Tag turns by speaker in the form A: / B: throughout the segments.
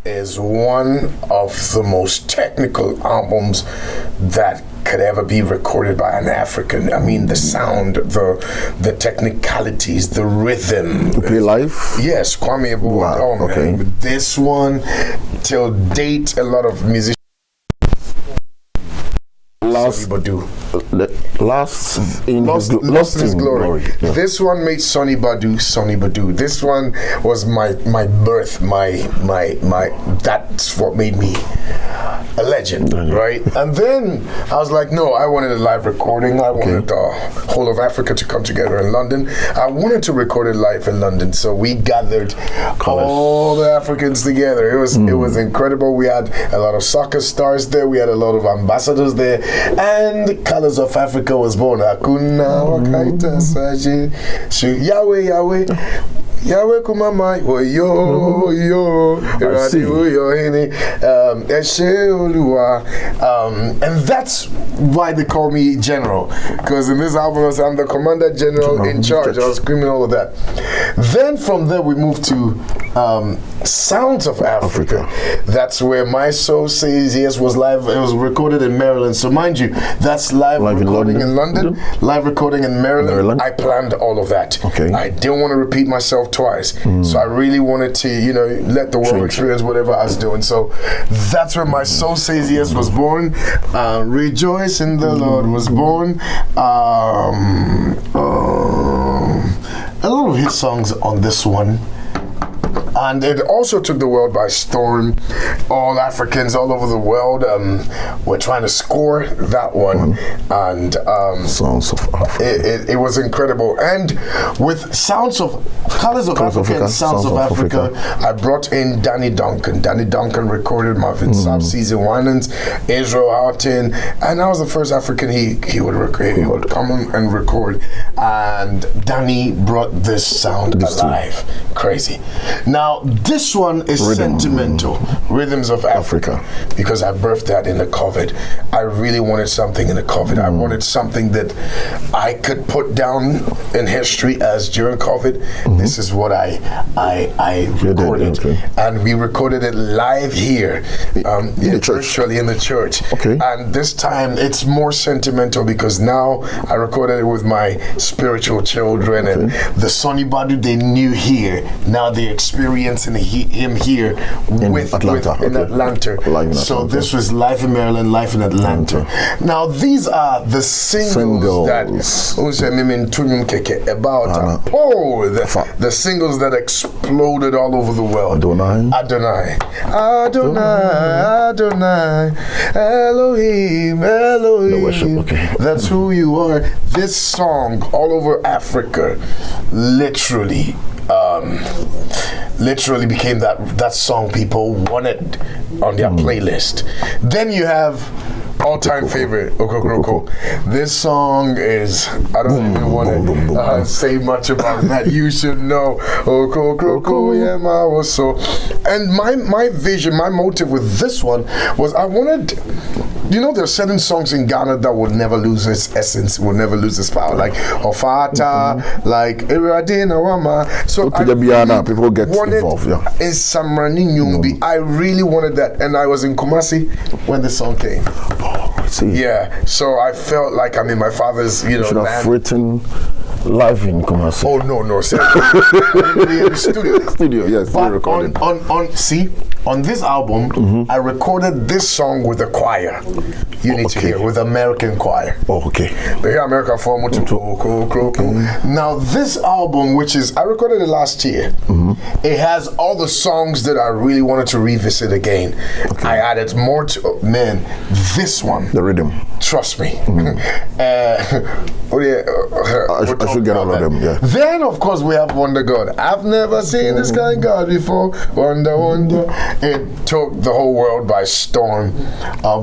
A: is one of the most technical albums that could ever be recorded by an African. I mean, the sound, the technicalities, the rhythm.
B: You play live?
A: Yes, Kwame Abu.
B: Wow,
A: Oh man,
B: okay.
A: this one till date, a lot of musicians.
B: Lost in his glory. Yeah.
A: This one made Sonnie Badu. This one was my birth, my that's what made me a legend, right? And then I was like, no, I wanted a live recording. I wanted the whole of Africa to come together in London. I wanted to record it live in London, so we gathered all the Africans together. It was incredible. We had a lot of soccer stars there. We had a lot of ambassadors there, and Colors of Africa was born. Hakuna wakaita saji, Yahweh, Yahweh. Yahweh kumama yo and that's why they call me General, because in this album I'm the Commander General in charge. I was screaming all of that. Then from there we moved to Sounds of Africa. That's where My Soul Says Yes was live. It was recorded in Maryland. So mind you, that's live recording in London, live recording in Maryland. I planned all of that.
B: Okay.
A: I didn't want to repeat myself twice. So I really wanted to, let the world experience whatever I was doing. So that's where My Soul Says Yes was born. Rejoice in the Lord was born. A lot of hit songs on this one. And it also took the world by storm. All Africans all over the world were trying to score that one. And
B: Sounds of Africa.
A: it was incredible. And with Colors of Africa and Sounds of Africa, I brought in Danny Duncan. Danny Duncan recorded Marvin Sapp, Season Winans, Israel Houghton, and I was the first African he would come and record. And Danny brought this sound alive. Crazy. Now, this one is sentimental. Rhythms of Africa, because I birthed that in the COVID. I really wanted something in the COVID. I wanted something that I could put down in history as during COVID. This is what I recorded. And we recorded it live here, virtually in the church.
B: Okay.
A: And this time it's more sentimental because now I recorded it with my spiritual children and the Sonnie Badu they knew here. Now they experiencing him here in Atlanta. So this was live in Maryland, live in Atlanta. Now these are the singles that about the singles that exploded all over the world. Adonai, Elohim, Elohim. That's who you are. This song all over Africa literally became that song people wanted on their playlist. Then you have all-time favorite, Okokroko. This song is, I don't even want to say much about that. You should know, Okokroko, yeah, my was so. And my vision, my motive with this one was I wanted, there are certain songs in Ghana that will never lose its essence, will never lose its power, like Ofata, like Eradina Wama. So
B: people get involved.
A: In Samrani Nyumbi, I really wanted that, and I was in Kumasi when the song came. Yeah, so I felt like I'm in my father's,
B: You should have written live in Kumasi.
A: Oh no, in the studio,
B: yes.
A: But on this album, I recorded this song with a choir. You need to hear with American choir.
B: Oh, okay.
A: They hear American form. Now this album, which is I recorded it last year, it has all the songs that I really wanted to revisit again. I added more to this one.
B: The rhythm.
A: Trust me.
B: I should get all of them. Yeah.
A: Then of course we have Wonder God. I've never seen this kind of God before. Wonder. It took the whole world by storm.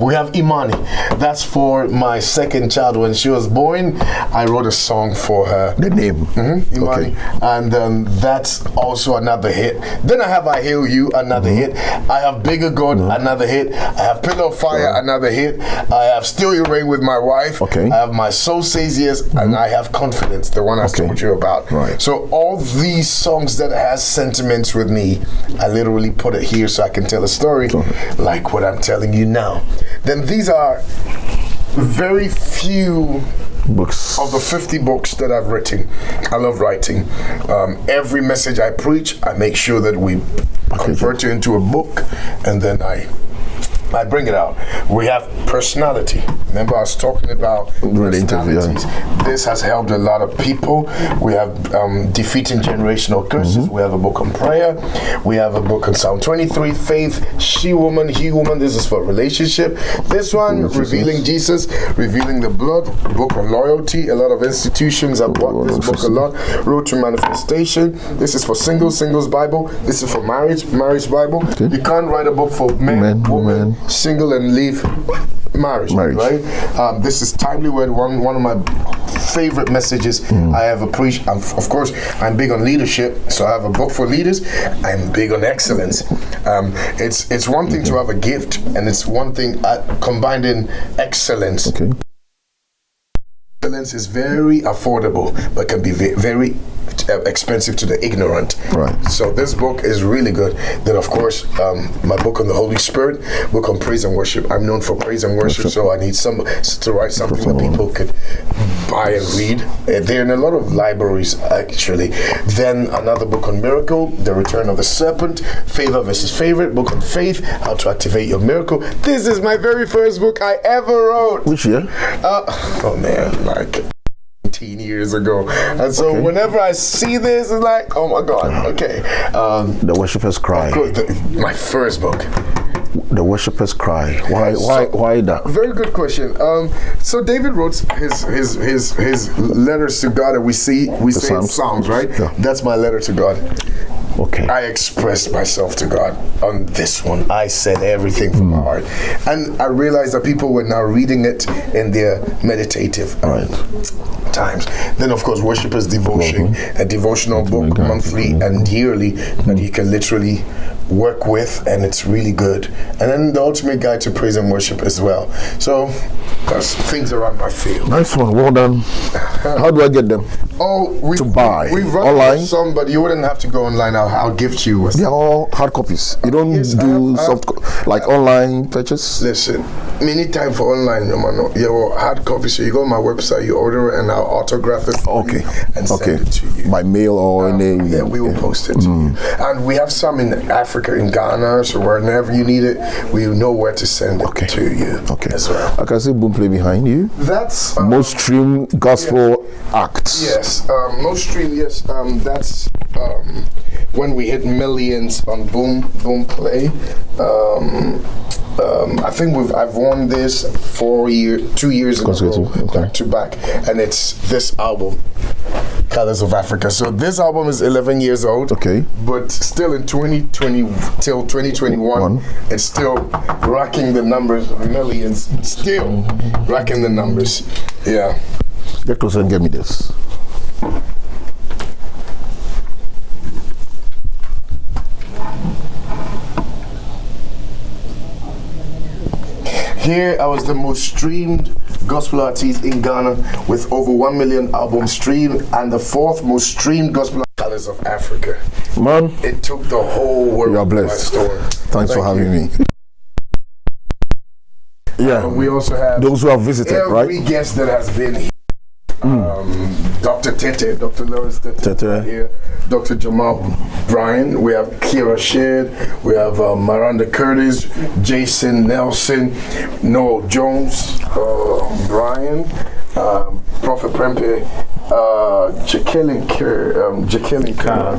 A: We have Imani. That's for my second child. When she was born, I wrote a song for her.
B: The name.
A: Imani. And that's also another hit. Then I have I Hail You, another hit. I have Bigger God, another hit. I have Pillar of Fire, another hit. I have Still You Reign with my wife. I have My Soul Says Yes, and I have Confidence, the one I told you about.
B: Right.
A: So all these songs that has sentiments with me, I literally put it here. So so I can tell a story like what I'm telling you now. Then these are very few
B: books
A: of the 50 books that I've written. I love writing. Every message I preach, I make sure that we convert it into a book, and then I bring it out. We have personality. Remember, I was talking about personalities. This has helped a lot of people. We have defeating generational curses. We have a book on prayer. We have a book on Psalm 23, faith, she woman, he woman. This is for relationship. This one, revealing Jesus, revealing the blood. Book on loyalty. A lot of institutions have bought this book a lot. Road to manifestation. This is for singles Bible. This is for marriage Bible. You can't write a book for men, women, single and leave marriage. Right? This is timely word. One of my favorite messages I ever preached. Of course, I'm big on leadership, so I have a book for leaders. I'm big on excellence. It's one thing to have a gift, and it's one thing combined in excellence. Excellence is very affordable, but can be very expensive to the ignorant. So this book is really good. Then of course, my book on the Holy Spirit, book on praise and worship. I'm known for praise and worship, so I need to write something that people could buy and read. They're in a lot of libraries actually. Then another book on miracle, the return of the serpent, favor versus favorite, book on faith, how to activate your miracle. This is my very first book I ever wrote.
B: Which year?
A: Oh man, like 18 years ago. And so whenever I see this, it's like, oh my God,
B: The Worshipper's Cry.
A: My first book.
B: The Worshipper's Cry. Why that?
A: Very good question. So David wrote his letters to God, and we say Psalms, right? Yeah. That's my letter to God. I expressed myself to God on this one. I said everything from my heart. And I realized that people were now reading it in their meditative times. Then, of course, Worshipper's Devotion, a devotional book monthly and yearly that you can literally work with, and it's really good. And then the Ultimate Guide to Praise and Worship as well. So that's things around my field.
B: Nice one. Well done. How do I get them? To buy
A: we've run
B: online.
A: Some, but you wouldn't have to go online. I'll gift you.
B: They're all hard copies. You don't do like online purchase.
A: Listen, many time for online, your hard copy. So you go on my website, you order it, and I'll autograph it for you and send it to you
B: by mail or any.
A: Yeah, we will post it to you. And we have some in Africa, in Ghana, so whenever you need it, we know where to send it to you as well.
B: I can see Boomplay behind you.
A: That's
B: most streamed gospel acts.
A: Yes, most streamed. Yes, that's when we hit millions on Boomplay. I think I've won this 2 years ago, back to back, and it's this album, Colors of Africa. So this album is 11 years old, but still in 2020 till 2021, it's still racking the numbers, millions, still racking the numbers. Yeah.
B: Get closer and get me this.
A: Here, I was the most streamed gospel artist in Ghana with over 1 million albums streamed, and the 4th most streamed gospel Colors of Africa.
B: Man,
A: it took the whole world.
B: You are blessed. Thanks for having me. Yeah,
A: we also have
B: those who have visited,
A: every guest that has been here. Dr. Tete, Dr. Lawrence Tete here, Dr. Jamal Bryan, we have Kira Shedd, we have Miranda Curtis, Jason Nelson, Noel Jones, Brian, Prophet Prempe, Jacqueline Carr,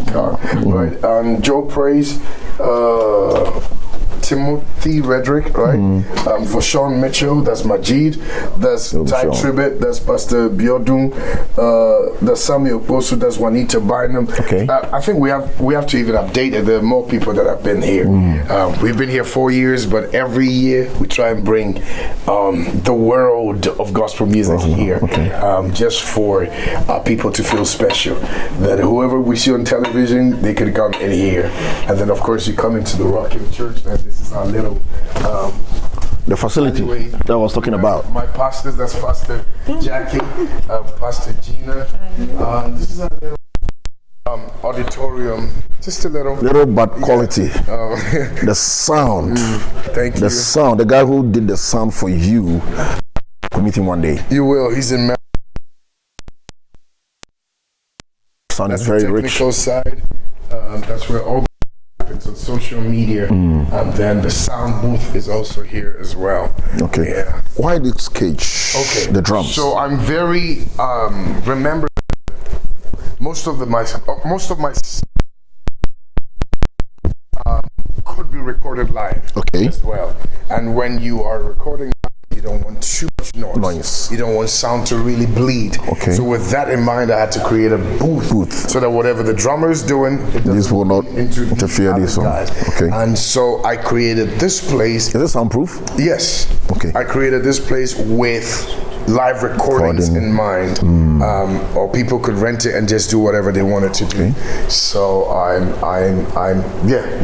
A: right? Joe Praise, Timothy Redrick, right? For Sean Mitchell, that's Majid, that's Ty Tribbett, that's Pastor Biodun, that's Samuel Bosu, that's Juanita Bynum. I think we have to even update it. There are more people that have been here. We've been here 4 years, but every year we try and bring the world of gospel music here, just for people to feel special. That whoever we see on television, they could come in here. And then of course you come into the Rocking Church, and this is our little
B: the facility that I was talking about.
A: My pastors, that's Pastor Jackie, Pastor Gina. This is our little auditorium. Just a little.
B: Little but quality.
A: Yeah.
B: The sound.
A: Thank you.
B: The sound. The guy who did the sound for you. We'll meet him one day.
A: You will. He's in.
B: Sound
A: That's
B: is very
A: the
B: rich.
A: technical side. That's where all happens on social media. And then the sound booth is also here as well.
B: Okay.
A: Yeah.
B: Why this cage?
A: Okay.
B: The drums.
A: So I'm very remember most of my could be recorded live.
B: Okay.
A: As well. And when you are recording, you don't want too much noise. You don't want sound to really bleed.
B: Okay.
A: So with that in mind, I had to create a booth. So that whatever the drummer is doing,
B: this will not interfere this one. Okay.
A: And so I created this place.
B: Is this soundproof?
A: Yes.
B: Okay.
A: I created this place with live recordings in mind, or people could rent it and just do whatever they wanted to do. So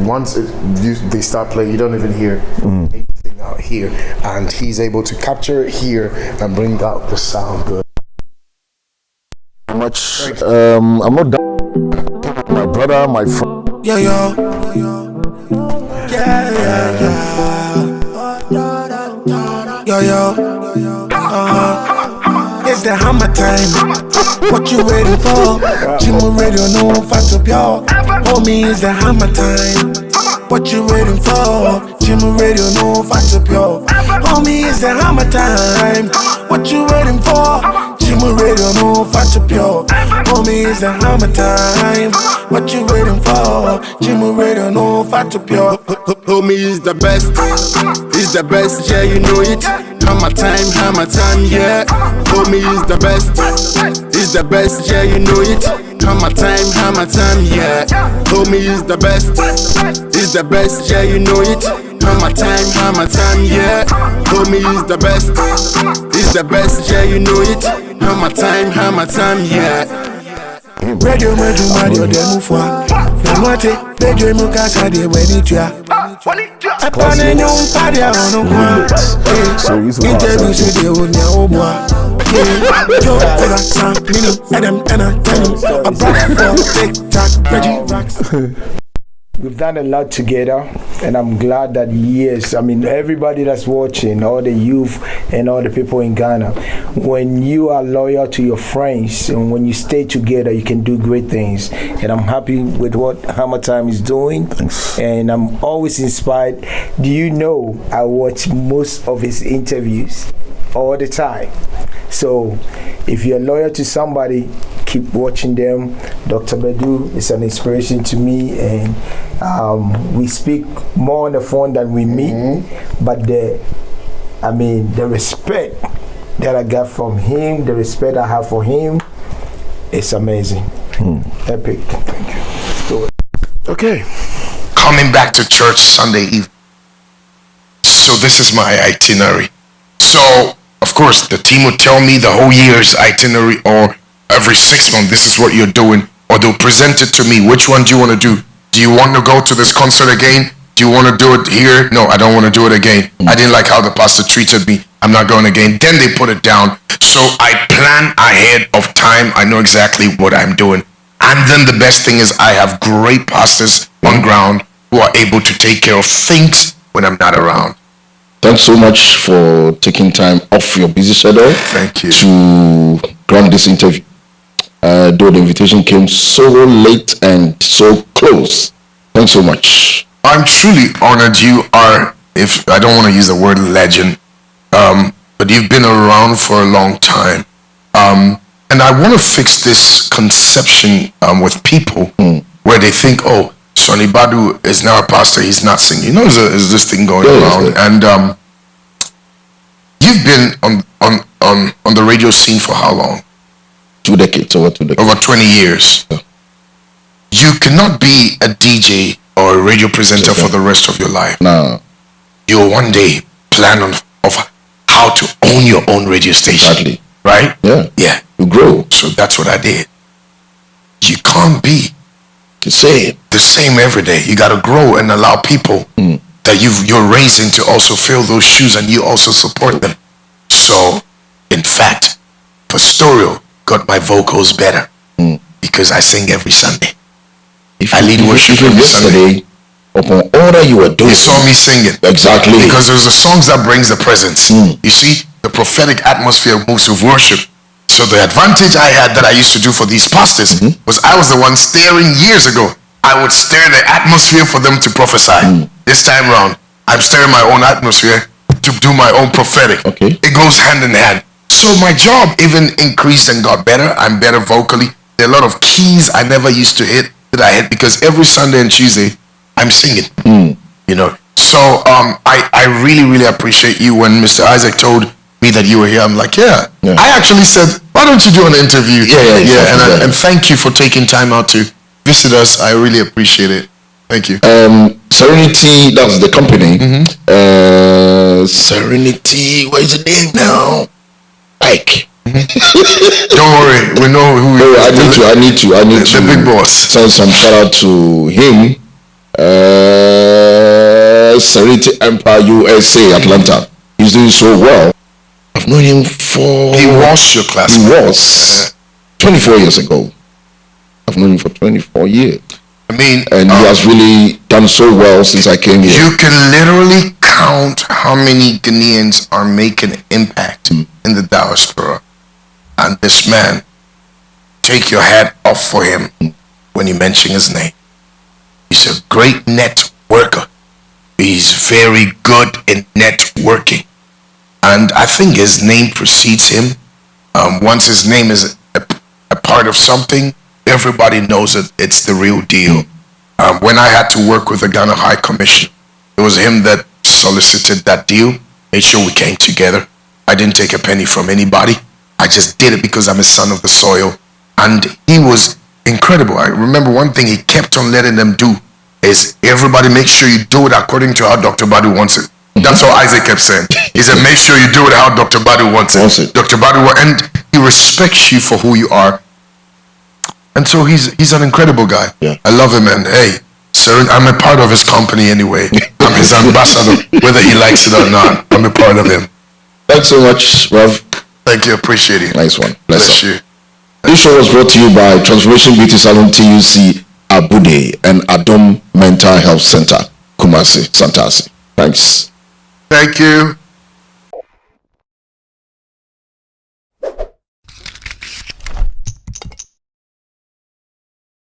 A: once they start playing, you don't even hear anything out here, and he's able to capture it here and bring out the sound good.
B: Much. I'm not done. My brother, my friend.
C: Yeah. It's the hammer time. What you waiting for? Jimmy Radio, no fat up y'all. Homie, it's the hammer time. What you waiting for? Jimmy Radio, no fat up y'all. Homie, it's the hammer time. What you waiting for? Jimmy Radio, no fat up y'all. Homie, it's the hammer time. What you waiting for? Jimmy Radio, no fat up y'all.
D: Homie is the best. He's the best, yeah, you know it. Hammer time, yeah. Homie is the best. He's the best, yeah, you know it. Hammer time, yeah. Homie is the best. He's the best, yeah, you know it. Hammer time, yeah. Homie is the best. He's the best, yeah, you know it. Hammer time, yeah.
C: Radio Mario de Mufwa. Namate, Radio Mukasa de Wenitua. Apane nyom padia onokwa. Interview se de onya obwa. Yo, Fega, Sam, Mino, Adam, Anna, Tani, a brother for TikTok, Reggie Rocks.
E: We've done a lot together, and I'm glad that everybody that's watching, all the youth and all the people in Ghana, when you are loyal to your friends and when you stay together, you can do great things. And I'm happy with what HammerTime is doing.
B: Thanks.
E: And I'm always inspired. Do you know I watch most of his interviews all the time? So if you're loyal to somebody, keep watching them. Dr. Badu is an inspiration to me, and we speak more on the phone than we meet, but the respect that I got from him, the respect I have for him, it's amazing. Epic. Thank you.
A: Okay. Coming back to church Sunday evening. So this is my itinerary. So, of course, the team would tell me the whole year's itinerary, or every 6 months, this is what you're doing. Or they'll present it to me. Which one do you want to do? Do you want to go to this concert again? Do you want to do it here? No, I don't want to do it again. I didn't like how the pastor treated me. I'm not going again. Then they put it down. So I plan ahead of time. I know exactly what I'm doing. And then the best thing is I have great pastors on ground who are able to take care of things when I'm not around.
B: Thanks so much for taking time off your busy schedule.
A: Thank you.
B: To grant this interview. Though the invitation came so late and so close. Thanks so much.
A: I'm truly honored. You are, if I don't want to use the word legend, but you've been around for a long time. And I want to fix this conception with people where they think, oh, Sonnie Badu is now a pastor, he's not singing. You know, there's this thing going around. And you've been on the radio scene for how long?
B: 2 decades, over 2 decades.
A: Over 20 years. Yeah. You cannot be a DJ or a radio presenter for the rest of your life.
B: No.
A: You'll one day plan of how to own your own radio station.
B: Exactly.
A: Right?
B: Yeah.
A: Yeah.
B: You grow.
A: So that's what I did. You can't be
B: the
A: same every day. You got to grow and allow people that you're raising to also fill those shoes, and you also support them. So, in fact, Pastoral got my vocals better because I sing every Sunday.
B: I lead worship every Sunday. Upon all that you were doing,
A: you saw me singing.
B: Exactly.
A: Because there's the songs that brings the presence. You see, the prophetic atmosphere moves with worship. So the advantage I had that I used to do for these pastors was I was the one staring years ago. I would stare the atmosphere for them to prophesy. This time around, I'm stirring my own atmosphere to do my own prophetic.
B: Okay.
A: It goes hand in hand. So my job even increased and got better. I'm better vocally. There are a lot of keys I never used to hit that I hit because every Sunday and Tuesday I'm singing. You know. So I really, really appreciate you. When Mr. Isaac told me that you were here, I'm like, yeah. I actually said, why don't you do an interview?
B: Yeah.
A: And thank you for taking time out to visit us. I really appreciate it. Thank you.
B: Serenity, that's the company. Serenity, what is the name now? Ike.
A: Don't worry, we know who.
B: I need to.
A: The big boss.
B: Send some shout out to him. Serenity Empire USA, Atlanta. He's doing so well. I've known him for.
A: He was your classmate.
B: He was 24 years ago. I've known him for 24 years.
A: I mean,
B: and he has really done so well since I came here.
A: You can literally count how many Ghanaians are making an impact in the diaspora. And this man, take your hat off for him when you mention his name. He's a great networker. He's very good in networking. And I think his name precedes him. Once his name is a part of something, everybody knows that it's the real deal. When I had to work with the Ghana High Commission, it was him that solicited that deal, made sure we came together. I didn't take a penny from anybody. I just did it because I'm a son of the soil. And he was incredible. I remember one thing he kept on letting them do is everybody make sure you do it according to how Dr. Badu wants it. That's how Isaac kept saying. He said, make sure you do it how Dr. Badu wants it. Dr. Badu, and he respects you for who you are. And so he's an incredible guy. I love him, and hey, sir, I'm a part of his company anyway. I'm his ambassador, whether he likes it or not. I'm a part of him.
B: Thanks so much, Rev.
A: Thank you, appreciate it.
B: Nice one.
A: Bless you.
B: This show was brought to you by Transformation Beauty Salon TUC Abude and Adom Mental Health Center, Kumasi, Santasi. Thanks.
A: Thank you.